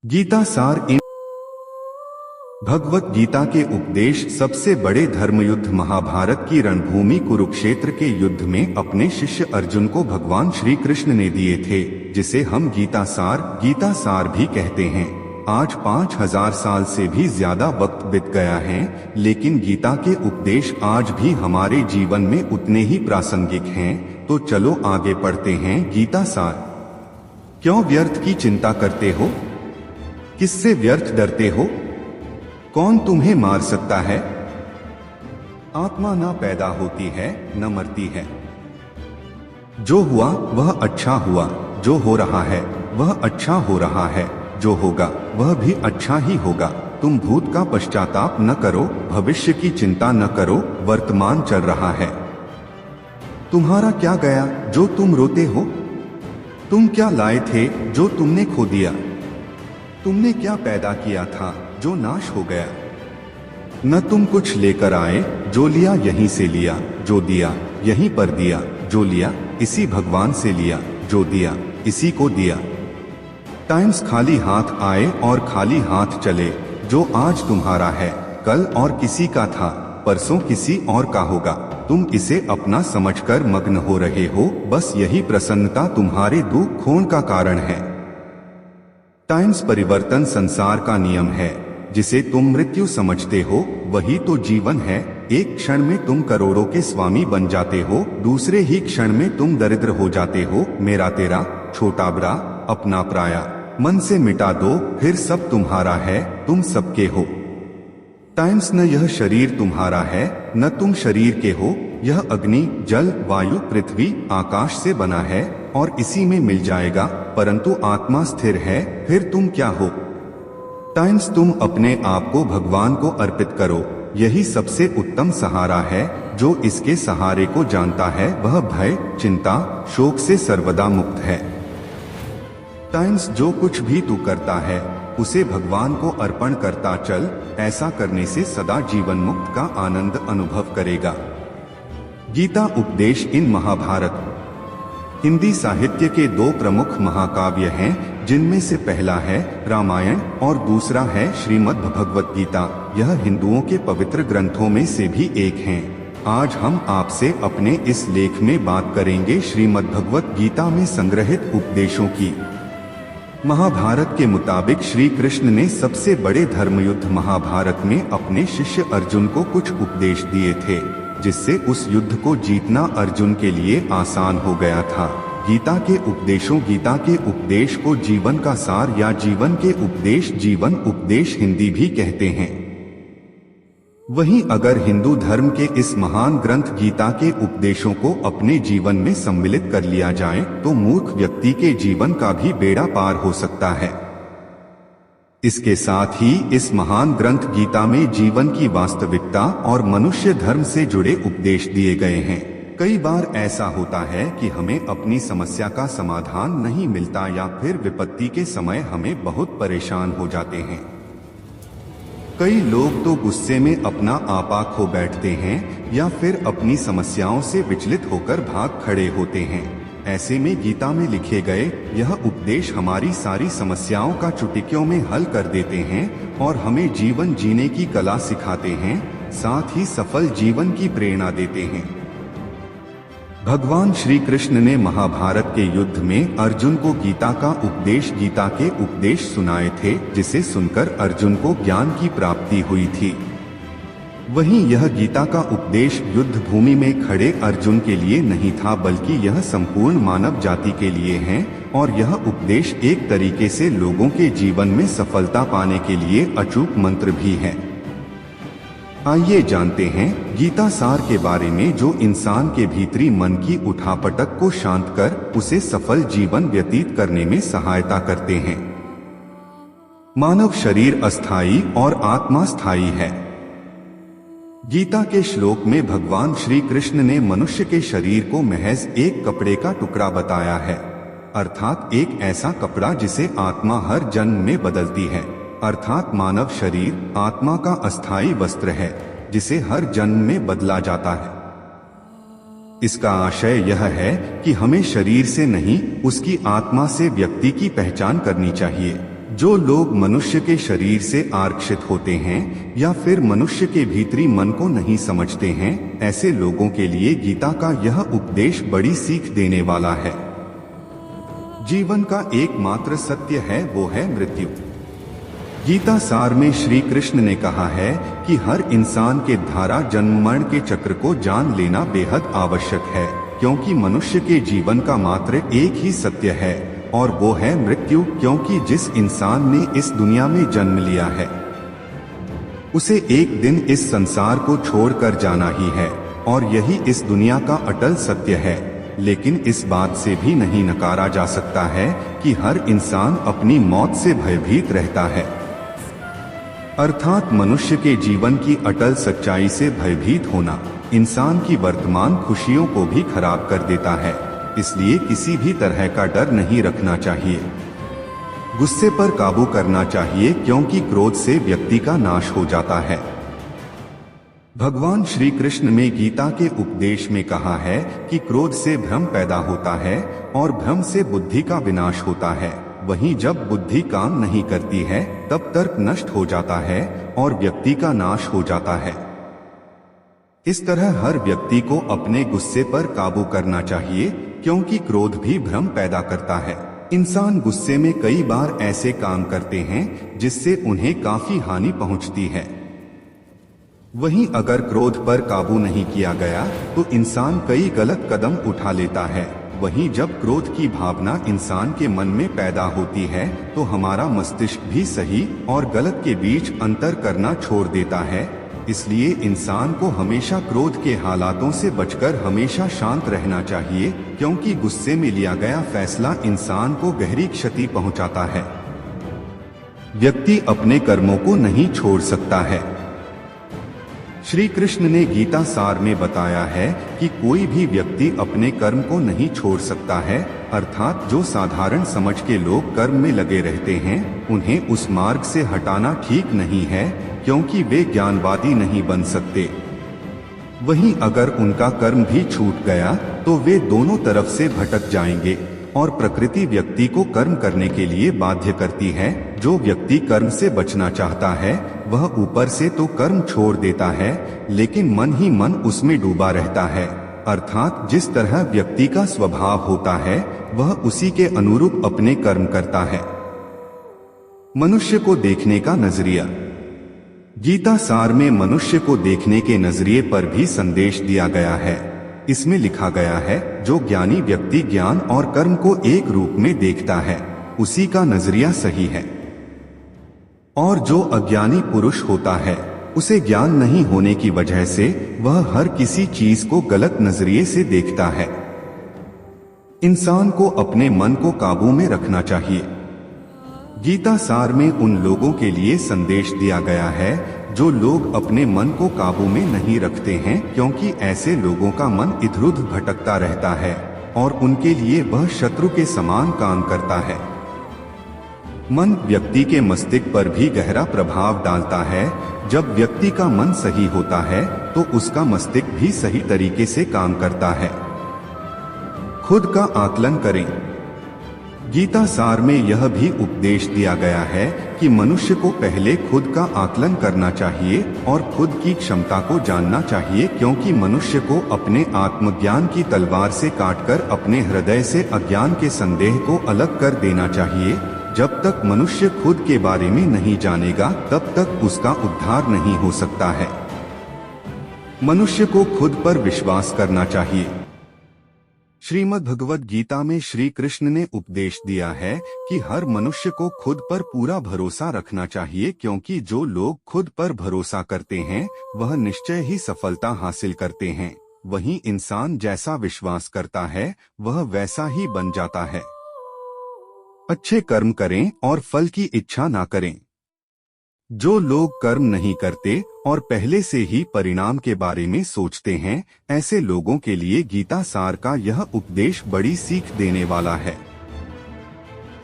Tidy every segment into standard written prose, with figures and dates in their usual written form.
गीता सार इन भगवत गीता के उपदेश सबसे बड़े धर्मयुद्ध महाभारत की रणभूमि कुरुक्षेत्र के युद्ध में अपने शिष्य अर्जुन को भगवान श्री कृष्ण ने दिए थे, जिसे हम गीता सार भी कहते हैं। आज 5000 साल से भी ज्यादा वक्त बीत गया है, लेकिन गीता के उपदेश आज भी हमारे जीवन में उतने ही प्रासंगिक हैं। तो चलो आगे पढ़ते हैं। गीता सार। क्यों व्यर्थ की चिंता करते हो? किससे व्यर्थ डरते हो? कौन तुम्हें मार सकता है? आत्मा न पैदा होती है न मरती है। जो हुआ वह अच्छा हुआ, जो हो रहा है वह अच्छा हो रहा है, जो होगा वह भी अच्छा ही होगा। तुम भूत का पश्चाताप न करो, भविष्य की चिंता न करो, वर्तमान चल रहा है। तुम्हारा क्या गया जो तुम रोते हो? तुम क्या लाए थे जो तुमने खो दिया? तुमने क्या पैदा किया था जो नाश हो गया? न तुम कुछ लेकर आए, जो लिया यहीं से लिया, जो दिया यहीं पर दिया, जो लिया इसी भगवान से लिया, जो दिया इसी को दिया। टाइम्स खाली हाथ आए और खाली हाथ चले। जो आज तुम्हारा है कल और किसी का था, परसों किसी और का होगा। तुम इसे अपना समझकर मग्न हो रहे हो, बस यही प्रसन्नता तुम्हारे दुख खोन का कारण है। टाइम्स परिवर्तन संसार का नियम है। जिसे तुम मृत्यु समझते हो वही तो जीवन है। एक क्षण में तुम करोड़ों के स्वामी बन जाते हो, दूसरे ही क्षण में तुम दरिद्र हो जाते हो। मेरा तेरा, छोटा बड़ा, अपना पराया मन से मिटा दो, फिर सब तुम्हारा है, तुम सबके हो। टाइम्स न यह शरीर तुम्हारा है न तुम शरीर के हो। यह अग्नि, जल, वायु, पृथ्वी, आकाश से बना है और इसी में मिल जाएगा, परंतु आत्मा स्थिर है। फिर तुम क्या हो? टाइम्स तुम अपने आप को भगवान को अर्पित करो, यही सबसे उत्तम सहारा है। जो इसके सहारे को जानता है वह भय, चिंता, शोक से सर्वदा मुक्त है। टाइम्स जो कुछ भी तू करता है उसे भगवान को अर्पण करता चल, ऐसा करने से सदा जीवन मुक्त का आनंद अनुभव करेगा। गीता उपदेश इन महाभारत हिंदी साहित्य के दो प्रमुख महाकाव्य हैं, जिनमें से पहला है रामायण और दूसरा है श्रीमद् भगवत गीता। यह हिंदुओं के पवित्र ग्रंथों में से भी एक हैं। आज हम आपसे अपने इस लेख में बात करेंगे श्रीमद् भगवत गीता में संग्रहित उपदेशों की। महाभारत के मुताबिक श्री कृष्ण ने सबसे बड़े धर्मयुद्ध महाभारत में अपने शिष्य अर्जुन को कुछ उपदेश दिए थे, जिससे उस युद्ध को जीतना अर्जुन के लिए आसान हो गया था। गीता के उपदेश को जीवन का सार या जीवन के उपदेश, जीवन उपदेश हिंदी भी कहते हैं। वहीं अगर हिंदू धर्म के इस महान ग्रंथ गीता के उपदेशों को अपने जीवन में सम्मिलित कर लिया जाए तो मूर्ख व्यक्ति के जीवन का भी बेड़ा पार हो सकता है। इसके साथ ही इस महान ग्रंथ गीता में जीवन की वास्तविकता और मनुष्य धर्म से जुड़े उपदेश दिए गए हैं। कई बार ऐसा होता है कि हमें अपनी समस्या का समाधान नहीं मिलता या फिर विपत्ति के समय हमें बहुत परेशान हो जाते हैं। कई लोग तो गुस्से में अपना आपा खो बैठते हैं या फिर अपनी समस्याओं से विचलित होकर भाग खड़े होते हैं। ऐसे में गीता में लिखे गए यह उपदेश हमारी सारी समस्याओं का चुटकियों में हल कर देते हैं और हमें जीवन जीने की कला सिखाते हैं, साथ ही सफल जीवन की प्रेरणा देते हैं। भगवान श्री कृष्ण ने महाभारत के युद्ध में अर्जुन को गीता के उपदेश सुनाए थे, जिसे सुनकर अर्जुन को ज्ञान की प्राप्ति हुई थी। वहीं यह गीता का उपदेश युद्ध भूमि में खड़े अर्जुन के लिए नहीं था, बल्कि यह संपूर्ण मानव जाति के लिए है और यह उपदेश एक तरीके से लोगों के जीवन में सफलता पाने के लिए अचूक मंत्र भी है। आइए जानते हैं गीता सार के बारे में, जो इंसान के भीतरी मन की उठापटक को शांत कर उसे सफल जीवन व्यतीत करने में सहायता करते हैं। मानव शरीर अस्थायी और आत्मा स्थायी है। गीता के श्लोक में भगवान श्री कृष्ण ने मनुष्य के शरीर को महज एक कपड़े का टुकड़ा बताया है, अर्थात एक ऐसा कपड़ा जिसे आत्मा हर जन्म में बदलती है। अर्थात मानव शरीर आत्मा का अस्थायी वस्त्र है, जिसे हर जन्म में बदला जाता है। इसका आशय यह है कि हमें शरीर से नहीं, उसकी आत्मा से व्यक्ति की पहचान करनी चाहिए। जो लोग मनुष्य के शरीर से आकर्षित होते हैं या फिर मनुष्य के भीतरी मन को नहीं समझते हैं, ऐसे लोगों के लिए गीता का यह उपदेश बड़ी सीख देने वाला है। जीवन का एकमात्र सत्य है वो है मृत्यु। गीता सार में श्री कृष्ण ने कहा है कि हर इंसान के धारा जन्म मरण के चक्र को जान लेना बेहद आवश्यक है, क्योंकि मनुष्य के जीवन का मात्र एक ही सत्य है और वो है मृत्यु। क्योंकि जिस इंसान ने इस दुनिया में जन्म लिया है उसे एक दिन इस संसार को छोड़कर जाना ही है और यही इस दुनिया का अटल सत्य है। लेकिन इस बात से भी नहीं नकारा जा सकता है कि हर इंसान अपनी मौत से भयभीत रहता है, अर्थात मनुष्य के जीवन की अटल सच्चाई से भयभीत होना इंसान की वर्तमान खुशियों को भी खराब कर देता है। इसलिए किसी भी तरह का डर नहीं रखना चाहिए। गुस्से पर काबू करना चाहिए, क्योंकि क्रोध से व्यक्ति का नाश हो जाता है। भगवान श्री कृष्ण ने गीता के उपदेश में कहा है कि क्रोध से भ्रम पैदा होता है और भ्रम से बुद्धि का विनाश होता है। वहीं जब बुद्धि काम नहीं करती है तब तर्क नष्ट हो जाता है और व्यक्ति का नाश हो जाता है। इस तरह हर व्यक्ति को अपने गुस्से पर काबू करना चाहिए, क्योंकि क्रोध भी भ्रम पैदा करता है। इंसान गुस्से में कई बार ऐसे काम करते हैं जिससे उन्हें काफी हानि पहुंचती है। वहीं अगर क्रोध पर काबू नहीं किया गया तो इंसान कई गलत कदम उठा लेता है। वहीं जब क्रोध की भावना इंसान के मन में पैदा होती है तो हमारा मस्तिष्क भी सही और गलत के बीच अंतर करना छोड़ देता है। इसलिए इंसान को हमेशा क्रोध के हालातों से बचकर हमेशा शांत रहना चाहिए, क्योंकि गुस्से में लिया गया फैसला इंसान को गहरी क्षति पहुंचाता है। व्यक्ति अपने कर्मों को नहीं छोड़ सकता है। श्री कृष्ण ने गीता सार में बताया है कि कोई भी व्यक्ति अपने कर्म को नहीं छोड़ सकता है, अर्थात जो साधारण समझ के लोग कर्म में लगे रहते हैं उन्हें उस मार्ग से हटाना ठीक नहीं है, क्योंकि वे ज्ञानवादी नहीं बन सकते। वहीं अगर उनका कर्म भी छूट गया तो वे दोनों तरफ से भटक जाएंगे और प्रकृति व्यक्ति को कर्म करने के लिए बाध्य करती है। जो व्यक्ति कर्म से बचना चाहता है वह ऊपर से तो कर्म छोड़ देता है, लेकिन मन ही मन उसमें डूबा रहता है, अर्थात जिस तरह व्यक्ति का स्वभाव होता है वह उसी के अनुरूप अपने कर्म करता है। मनुष्य को देखने का नजरिया। गीता सार में मनुष्य को देखने के नजरिए पर भी संदेश दिया गया है। इसमें लिखा गया है, जो ज्ञानी व्यक्ति ज्ञान और कर्म को एक रूप में देखता है उसी का नजरिया सही है, और जो अज्ञानी पुरुष होता है उसे ज्ञान नहीं होने की वजह से वह हर किसी चीज को गलत नजरिए से देखता है। इंसान को अपने मन को काबू में रखना चाहिए। गीता सार में उन लोगों के लिए संदेश दिया गया है जो लोग अपने मन को काबू में नहीं रखते हैं, क्योंकि ऐसे लोगों का मन इधर-उधर भटकता रहता है और उनके लिए वह शत्रु के समान काम करता है। मन व्यक्ति के मस्तिष्क पर भी गहरा प्रभाव डालता है। जब व्यक्ति का मन सही होता है तो उसका मस्तिष्क भी सही तरीके से काम करता है। खुद का आकलन करें। गीता सार में यह भी उपदेश दिया गया है कि मनुष्य को पहले खुद का आकलन करना चाहिए और खुद की क्षमता को जानना चाहिए, क्योंकि मनुष्य को अपने आत्मज्ञान की तलवार से काटकर अपने हृदय से अज्ञान के संदेह को अलग कर देना चाहिए। जब तक मनुष्य खुद के बारे में नहीं जानेगा तब तक उसका उद्धार नहीं हो सकता है। मनुष्य को खुद पर विश्वास करना चाहिए। श्रीमद् भगवद गीता में श्री कृष्ण ने उपदेश दिया है कि हर मनुष्य को खुद पर पूरा भरोसा रखना चाहिए, क्योंकि जो लोग खुद पर भरोसा करते हैं वह निश्चय ही सफलता हासिल करते हैं। वहीं इंसान जैसा विश्वास करता है वह वैसा ही बन जाता है। अच्छे कर्म करें और फल की इच्छा ना करें। जो लोग कर्म नहीं करते और पहले से ही परिणाम के बारे में सोचते हैं, ऐसे लोगों के लिए गीता सार का यह उपदेश बड़ी सीख देने वाला है।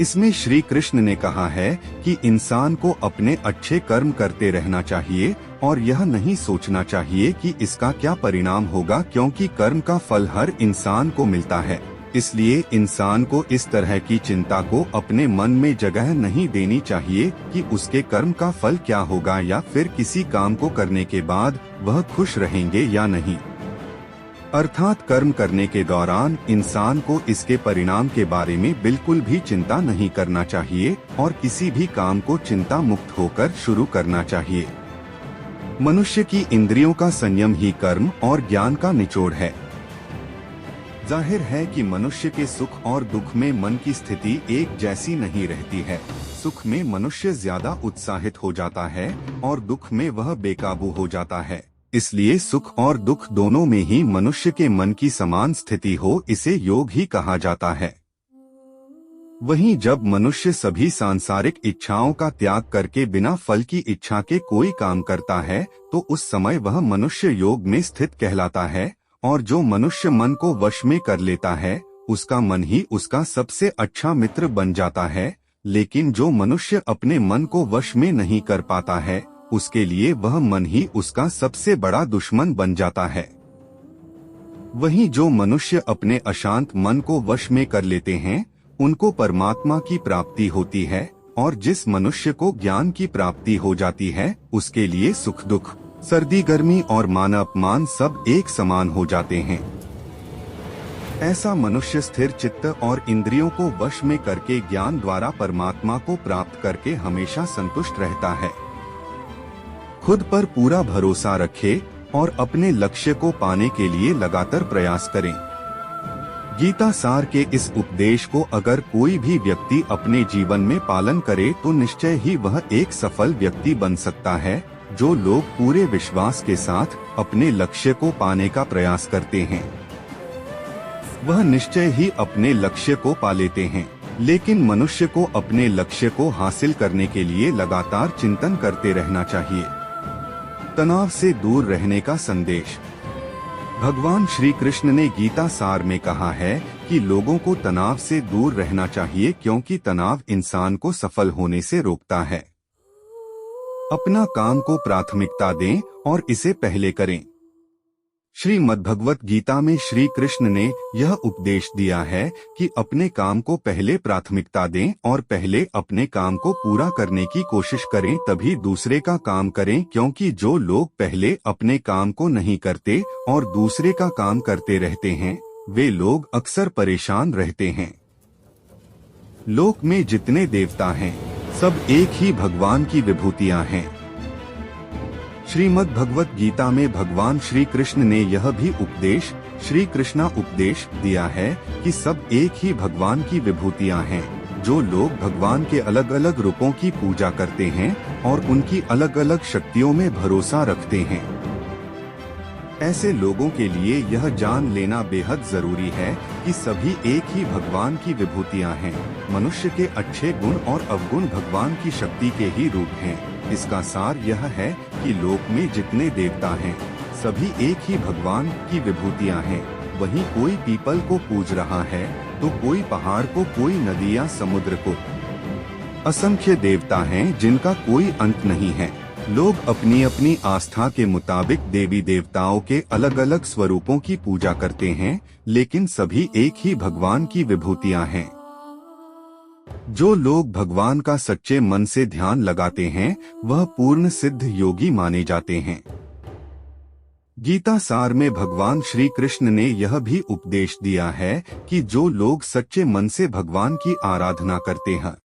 इसमें श्री कृष्ण ने कहा है कि इंसान को अपने अच्छे कर्म करते रहना चाहिए और यह नहीं सोचना चाहिए कि इसका क्या परिणाम होगा, क्योंकि कर्म का फल हर इंसान को मिलता है। इसलिए इंसान को इस तरह की चिंता को अपने मन में जगह नहीं देनी चाहिए कि उसके कर्म का फल क्या होगा या फिर किसी काम को करने के बाद वह खुश रहेंगे या नहीं। अर्थात कर्म करने के दौरान इंसान को इसके परिणाम के बारे में बिल्कुल भी चिंता नहीं करना चाहिए और किसी भी काम को चिंता मुक्त होकर शुरू करना चाहिए। मनुष्य की इंद्रियों का संयम ही कर्म और ज्ञान का निचोड़ है। जाहिर है कि मनुष्य के सुख और दुख में मन की स्थिति एक जैसी नहीं रहती है। सुख में मनुष्य ज्यादा उत्साहित हो जाता है और दुख में वह बेकाबू हो जाता है। इसलिए सुख और दुख दोनों में ही मनुष्य के मन की समान स्थिति हो, इसे योग ही कहा जाता है। वहीं जब मनुष्य सभी सांसारिक इच्छाओं का त्याग करके बिना फल की इच्छा के कोई काम करता है तो उस समय वह मनुष्य योग में स्थित कहलाता है। और जो मनुष्य मन को वश में कर लेता है उसका मन ही उसका सबसे अच्छा मित्र बन जाता है। लेकिन जो मनुष्य अपने मन को वश में नहीं कर पाता है उसके लिए वह मन ही उसका सबसे बड़ा दुश्मन बन जाता है। वहीं जो मनुष्य अपने अशांत मन को वश में कर लेते हैं उनको परमात्मा की प्राप्ति होती है, और जिस मनुष्य को ज्ञान की प्राप्ति हो जाती है उसके लिए सुख दुख, सर्दी गर्मी और मान अपमान सब एक समान हो जाते हैं। ऐसा मनुष्य स्थिर चित्त और इंद्रियों को वश में करके ज्ञान द्वारा परमात्मा को प्राप्त करके हमेशा संतुष्ट रहता है। खुद पर पूरा भरोसा रखे और अपने लक्ष्य को पाने के लिए लगातार प्रयास करें। गीता सार के इस उपदेश को अगर कोई भी व्यक्ति अपने जीवन में पालन करे तो निश्चय ही वह एक सफल व्यक्ति बन सकता है। जो लोग पूरे विश्वास के साथ अपने लक्ष्य को पाने का प्रयास करते हैं वह निश्चय ही अपने लक्ष्य को पा लेते हैं। लेकिन मनुष्य को अपने लक्ष्य को हासिल करने के लिए लगातार चिंतन करते रहना चाहिए। तनाव से दूर रहने का संदेश। भगवान श्री कृष्ण ने गीता सार में कहा है कि लोगों को तनाव से दूर रहना चाहिए क्योंकि तनाव इंसान को सफल होने से रोकता है। अपना काम को प्राथमिकता दें और इसे पहले करें। श्रीमद्भगवत गीता में श्री कृष्ण ने यह उपदेश दिया है कि अपने काम को पहले प्राथमिकता दें और पहले अपने काम को पूरा करने की कोशिश करें, तभी दूसरे का काम करें। क्योंकि जो लोग पहले अपने काम को नहीं करते और दूसरे का काम करते रहते हैं वे लोग अक्सर परेशान रहते हैं। लोक में जितने देवता हैं सब एक ही भगवान की विभूतियां हैं। श्रीमद् भगवत गीता में भगवान श्री कृष्ण ने यह भी उपदेश श्री कृष्णा उपदेश दिया है कि सब एक ही भगवान की विभूतियां हैं। जो लोग भगवान के अलग अलग रूपों की पूजा करते हैं और उनकी अलग अलग शक्तियों में भरोसा रखते हैं, ऐसे लोगों के लिए यह जान लेना बेहद जरूरी है कि सभी एक ही भगवान की विभूतियां हैं। मनुष्य के अच्छे गुण और अवगुण भगवान की शक्ति के ही रूप हैं। इसका सार यह है कि लोक में जितने देवता हैं सभी एक ही भगवान की विभूतियां हैं। वहीं कोई पीपल को पूज रहा है तो कोई पहाड़ को, कोई नदी या समुद्र को। असंख्य देवता हैं जिनका कोई अंत नहीं है। लोग अपनी अपनी आस्था के मुताबिक देवी देवताओं के अलग अलग स्वरूपों की पूजा करते हैं, लेकिन सभी एक ही भगवान की विभूतियां हैं। जो लोग भगवान का सच्चे मन से ध्यान लगाते हैं वह पूर्ण सिद्ध योगी माने जाते हैं। गीता सार में भगवान श्री कृष्ण ने यह भी उपदेश दिया है कि जो लोग सच्चे मन से भगवान की आराधना करते हैं